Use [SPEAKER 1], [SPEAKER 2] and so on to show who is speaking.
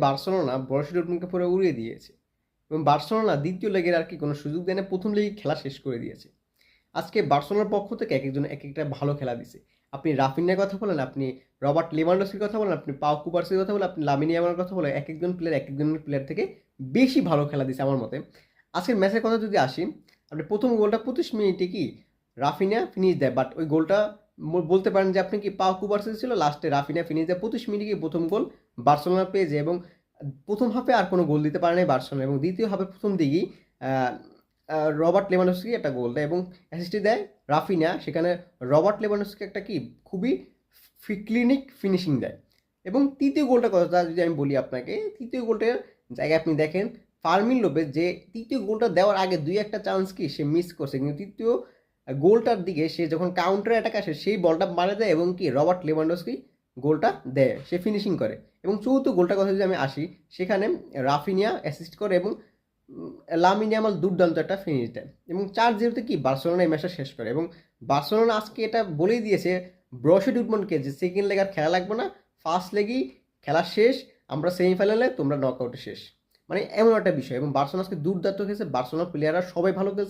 [SPEAKER 1] Barcelona Borussia ডর্টমুন্ডকে পুরো উড়িয়ে দিয়েছে এবং বার্সেলোনা দ্বিতীয় লেগের আর কি কোনো সুযোগ দেয় না, প্রথম লেগে খেলা শেষ করে দিয়েছে। আজকে বার্সেলোনার পক্ষ থেকে একেকজন এক একটা ভালো খেলা দিছে। আপনি রাফিনিয়ার কথা বলেন, আপনি রবার্ট লেভানডস্কির কথা বলেন, আপনি পাও কুবার্সির কথা বলেন, আপনি লামিন ইয়ামালের কথা বলেন, একেকজন প্লেয়ার একেকজনের প্লেয়ার থেকে বেশি ভালো খেলা দিছে আমার মতে। আজকের ম্যাচের কথা যদি আসি, আপনি প্রথম গোলটা 25 মিনিটে কি রাফিনিয়া ফিনিশ দেয়, বাট ওই গোলটা বলতে পারেন যে আপনি কি পাও কুবার্সি ছিল, লাস্টে রাফিনিয়া ফিনিশ দেয় 25 মিনিটে কি প্রথম গোল বার্সেলোনা পেয়ে যায়। এবং প্রথম হাফে আর কোনো গোল দিতে পারে নাই বার্সেলোনা, এবং দ্বিতীয় হাফে প্রথম দিকেই রবার্ট লেভানডস্কি একটা গোল দেয় এবং অ্যাসিস্টে দেয় রাফিনা। সেখানে রবার্ট লেভানডস্কি একটা কি খুবই ক্লিনিক ফিনিশিং দেয়। এবং তৃতীয় গোলটার কথা যদি আমি বলি আপনাকে, তৃতীয় গোলটার জায়গায় আপনি দেখেন ফার্মিন লোপেজ যে তৃতীয় গোলটা দেওয়ার আগে দুই একটা চান্স কি সে মিস করছে, কিন্তু তৃতীয় গোলটার দিকে সে যখন কাউন্টার অ্যাটাক আসে সেই বলটা মারে দেয় এবং কি রবার্ট লেভানডস্কি গোলটা দেয়, সে ফিনিশিং করে। এবং চতুর্থ গোলটার কথা যদি আমি আসি, সেখানে রাফিনিয়া অ্যাসিস্ট করে এবং লামিন ইয়ামাল দুর্দান্ত একটা ফিনিশ দেয় এবং 4-0 কি বার্সেলোনা এই ম্যাচটা শেষ করে। এবং বার্সেলোনা আজকে এটা বলেই দিয়েছে ব্রুসিয়া ডর্টমুন্ডকে যে সেকেন্ড লেগ আর খেলা লাগবে না, ফার্স্ট লেগেই খেলা শেষ, আমরা সেমিফাইনালে, তোমরা নকআউটে শেষ, মানে এমন একটা বিষয়। এবং বার্সেলোনা আজকে দুর্দান্ত খেলছে, বার্সেলোনা প্লেয়াররা সবাই ভালো খেলছে।